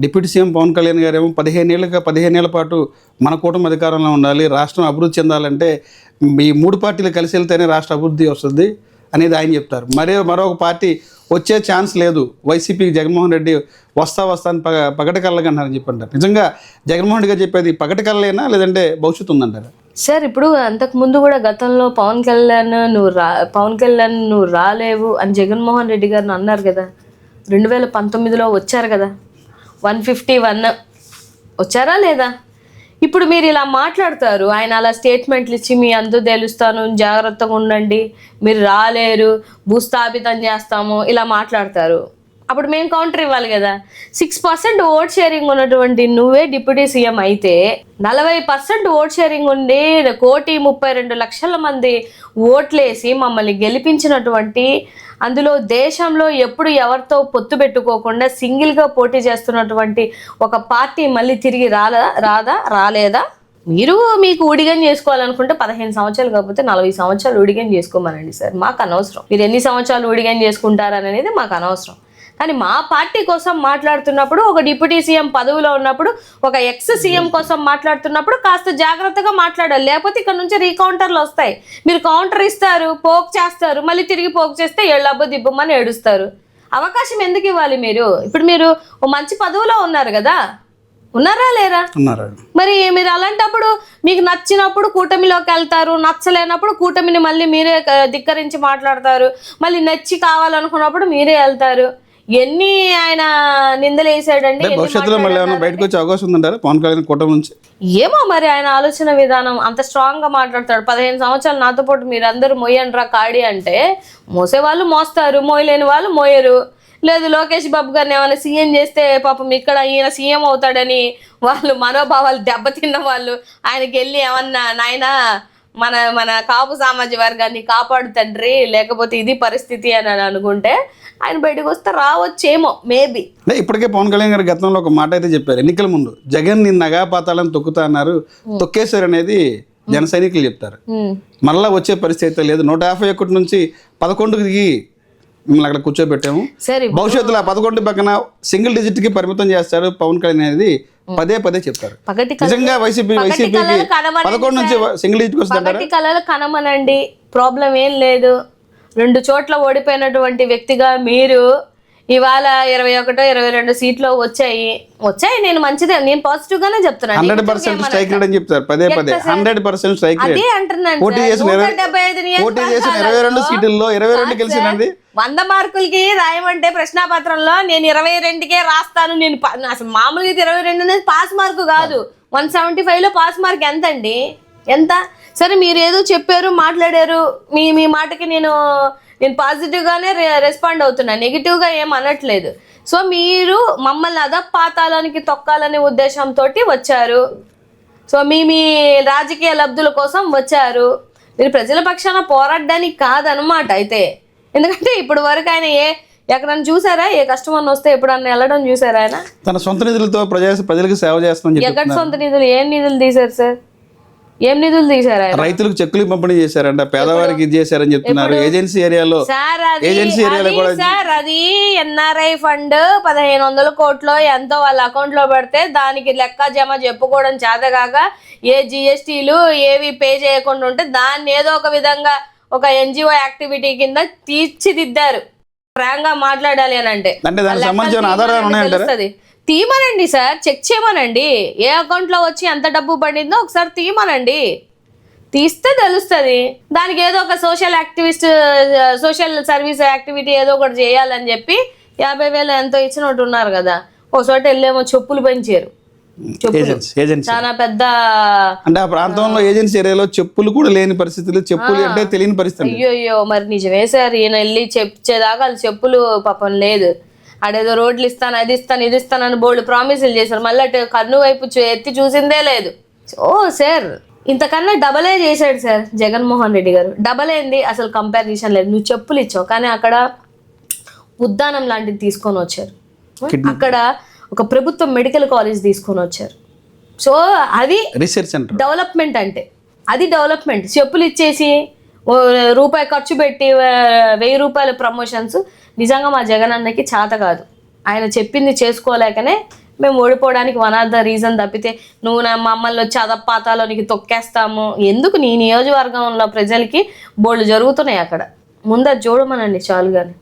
Deputy CM Pawan Kalyan గారు ఏమో 15 ఏళ్ల పాటు మన కూటమి అధికారంలో ఉండాలి, రాష్ట్రం అభివృద్ధి చెందాలంటే ఈ 3 పార్టీలు కలిసి వెళ్తేనే రాష్ట్ర అభివృద్ధి వస్తుంది అనేది ఆయన చెప్తారు. మరొక పార్టీ వచ్చే ఛాన్స్ లేదు, వైసీపీకి జగన్మోహన్ రెడ్డి వస్తా అని పగటి కళ్ళగంటారని చెప్పంటారు. నిజంగా జగన్మోహన్ రెడ్డి గారు చెప్పేది పగటి కళ్ళేనా లేదంటే భవిష్యత్తు ఉందంటారా? సార్ ఇప్పుడు అంతకుముందు కూడా గతంలో పవన్ కళ్యాణ్ నువ్వు రాలేవు అని జగన్మోహన్ రెడ్డి గారిని అన్నారు కదా. 2019లో వచ్చారు కదా, 151 వచ్చారా లేదా? ఇప్పుడు మీరు ఇలా మాట్లాడతారు, ఆయన అలా స్టేట్మెంట్లు ఇచ్చి మీ అందు తెలుస్తాను, జాగ్రత్తగా ఉండండి, మీరు రాలేరు, భూస్థాపితం చేస్తాము ఇలా మాట్లాడతారు. అప్పుడు మేము కౌంటర్ ఇవ్వాలి కదా. 6% ఓట్ షేరింగ్ ఉన్నటువంటి నువ్వే డిప్యూటీ సీఎం అయితే 40% ఓట్ షేరింగ్ ఉండి 1,32,00,000 మంది ఓట్లేసి మమ్మల్ని గెలిపించినటువంటి, అందులో దేశంలో ఎప్పుడు ఎవరితో పొత్తు పెట్టుకోకుండా సింగిల్గా పోటీ చేస్తున్నటువంటి ఒక పార్టీ మళ్ళీ తిరిగి రాలేదా? మీకు ఊడిగం చేసుకోవాలనుకుంటే 15 సంవత్సరాలు కాకపోతే 40 సంవత్సరాలు ఊడిగం చేసుకోమనండి సార్, మాకు అనవసరం. మీరు ఎన్ని సంవత్సరాలు ఊడిగం చేసుకుంటారనేది మాకు అనవసరం. కానీ మా పార్టీ కోసం మాట్లాడుతున్నప్పుడు, ఒక డిప్యూటీ సీఎం పదవిలో ఉన్నప్పుడు, ఒక ఎక్స్ సీఎం కోసం మాట్లాడుతున్నప్పుడు కాస్త జాగ్రత్తగా మాట్లాడాలి. లేకపోతే ఇక్కడ నుంచి రీకౌంటర్లు వస్తాయి. మీరు కౌంటర్ ఇస్తారు, పోక్ చేస్తారు, మళ్ళీ తిరిగి పోక్ చేస్తే ఎళ్ళబ్బో దిబ్బమని ఏడుస్తారు. అవకాశం ఎందుకు ఇవ్వాలి మీరు? ఇప్పుడు మీరు ఓ మంచి పదవిలో ఉన్నారు కదా, ఉన్నారా లేరా? మరి మీరు అలాంటప్పుడు మీకు నచ్చినప్పుడు కూటమిలోకి వెళ్తారు, నచ్చలేనప్పుడు కూటమిని మళ్ళీ మీరే ధిక్కరించి మాట్లాడతారు, మళ్ళీ నచ్చి కావాలనుకున్నప్పుడు మీరే వెళ్తారు. ఎన్ని ఆయన నిందలు వేసాడండి. భవిష్యత్తులో మళ్ళీ ఏమైనా బయటకు వచ్చే అవకాశం ఉందంటారా పవన్ కళ్యాణ్ కూటమి నుంచి? ఏమో మరి, ఆయన ఆలోచన విధానం అంత స్ట్రాంగ్ గా మాట్లాడతాడు. 15 సంవత్సరాలు నాతో పాటు మీరందరూ మోయండ్రా కాడి అంటే, మోసేవాళ్ళు మోస్తారు, మోయలేని వాళ్ళు మోయరు. లేదు లోకేష్ బాబు గారిని ఏమైనా సీఎం చేస్తే పాపం ఇక్కడ ఈయన సీఎం అవుతాడని వాళ్ళు మనోభావాలు దెబ్బతిన్న వాళ్ళు ఆయనకి వెళ్ళి ఏమన్నా నాయనా మన కాపు సామాజిక వర్గాన్ని కాపాడు తండ్రి, లేకపోతే ఇది పరిస్థితి అని అనుకుంటే ఆయన బయటకు వస్తే రావచ్చేమో మేబీ. ఇప్పటికే పవన్ కళ్యాణ్ గారు గతంలో ఒక మాట అయితే చెప్పారు, ఎన్నికల ముందు జగన్ ని నగాపాతాలను తొక్కుతా అన్నారు, తొక్కేశారు అనేది జన సైనికులు చెప్తారు. మళ్ళా వచ్చే పరిస్థితి లేదు. 151 నుంచి 11కి మిమ్మల్ని అక్కడ కూర్చోబెట్టాము, భవిష్యత్తులో 11 పక్కన సింగిల్ డిజిట్ కి పరిమితం చేస్తారు పవన్ కళ్యాణ్ అనేది పదే చెప్తారు. నిజంగా వైసీపీకి 11 నుంచి సింగిల్ డిజిట్ వస్తుంది కళలు కనమనండి, ప్రాబ్లం ఏం లేదు. 2 చోట్ల ఓడిపోయినటువంటి వ్యక్తిగా మీరు ఇవాళ 21, 22 సీట్లు వచ్చాయి. నేను మంచిదే, నేను పాజిటివ్ గానే చెప్తున్నాను. 100% స్ట్రైక్ రేట్ అని చెప్తారు పదే 100% స్ట్రైక్ రేట్. అదే అంటున్నాను. పోటీ చేసిన 22 సీట్లలో 22 గెలిచినండి. 100 మార్కులకి రాయమంటే ప్రశ్నాపత్రంలో నేను 22కే రాస్తాను. నేను అసలు మామూలుగా 22 అనేది పాస్ మార్కు కాదు. 175లో పాస్ మార్క్ ఎంత అండి? ఎంత? సరే మీరు ఏదో చెప్పారు, మాట్లాడారు, మీ మాటకి నేను పాజిటివ్గానే రెస్పాండ్ అవుతున్నా, నెగిటివ్గా ఏం అనట్లేదు. సో మీరు మమ్మల్ని అధపాతాళానికి తొక్కాలనే ఉద్దేశంతో వచ్చారు. సో మీ రాజకీయ లబ్ధుల కోసం వచ్చారు. మీరు ప్రజల పక్షాన పోరాడడానికి కాదనమాట అయితే. ఎందుకంటే ఇప్పుడు వరకు ఆయన ఎక్కడన్నా చూసారా? ఏ కస్టమర్ వస్తే ఎప్పుడన్నా వెళ్ళడం చూసారా? ఆయన తన సొంత నిధులతో ప్రజలకు సేవ చేస్తామని ఎక్కడ సొంత నిధులు? ఏం నిధులు తీశారు సార్? ఏం నిధులు తీశారు? రైతులకు చెక్కులు పంపిణీ చేశారంట, పేదవారికి ఇది చేశారని చెప్తున్నారు. ఏజెన్సీ ఏరియాలో కూడా సార్ అది ఎన్ఆర్ఐ ఫండ్ 1500 కోట్లు ఎంతో వాళ్ళ అకౌంట్ లో పెడితే దానికి లెక్క జమ చెప్పుకోవడం చేతగాక ఏ జిఎస్టీలు ఏవి పే చేయకుండా ఉంటే దాన్ని ఏదో ఒక విధంగా ఒక ఎన్జిఓ యాక్టివిటీ కింద తీర్చిదిద్దారు. ఫ్రాంక్ గా మాట్లాడాలి అని అంటే తెలుస్తుంది. తీయమనండి సార్, చెక్ చేయమనండి. ఏ అకౌంట్లో వచ్చి ఎంత డబ్బు పడిందో ఒకసారి తీయమనండి. తీస్తే తెలుస్తుంది. దానికి ఏదో ఒక సోషల్ సర్వీస్ యాక్టివిటీ ఏదో ఒకటి చేయాలని చెప్పి 50,000 ఎంతో ఇచ్చినట్టు ఉన్నారు కదా. ఒక చోట వెళ్ళేమో చెప్పులు పెంచారు. చాలా పెద్ద అంటే ఆ ప్రాంతంలో ఏజెన్సీ ఏరియాలో చెప్పులు కూడా లేని పరిస్థితులు, చెప్పులు అంటే తెలియని పరిస్థితి. అయ్యో మరి నిజమే సార్. ఈయన వెళ్ళి చెప్పేదాకా చెప్పులు పాపం లేదు. అడేదో రోడ్లు ఇస్తాను, అది ఇస్తాను, ఇది ఇస్తానని బోల్డ్ ప్రామిసులు చేశారు. మళ్ళీ అటు కన్ను వైపు ఎత్తి చూసిందే లేదు. ఓ సార్, ఇంతకన్నా డబలే చేశాడు సార్ జగన్మోహన్ రెడ్డి గారు. డబల్ ఏంది అసలు, కంపారిజన్ లేదు. నువ్వు చెప్పులు ఇచ్చావు, కానీ అక్కడ ఉద్దానం లాంటిది తీసుకొని వచ్చారు. అక్కడ ఒక ప్రభుత్వ మెడికల్ కాలేజ్ తీసుకొని వచ్చారు. సో అది రీసెర్చ్ సెంటర్ డెవలప్మెంట్ అంటే, అది డెవలప్మెంట్. చెప్పులు ఇచ్చేసి రూపాయి ఖర్చు పెట్టి 1000 రూపాయల ప్రమోషన్స్ నిజంగా మా జగన్ అన్నకి చేత కాదు. ఆయన చెప్పింది చేసుకోలేకనే మేము ఓడిపోవడానికి వన్ ఆఫ్ ద రీజన్ తప్పితే నువ్వు మమ్మల్ని వచ్చి అదపాతాలో నీకు తొక్కేస్తాము ఎందుకు? నీ నియోజకవర్గంలో ప్రజలకి బోళ్ళు జరుగుతున్నాయి అక్కడ, ముందు అది చూడమనండి చాలు కానీ.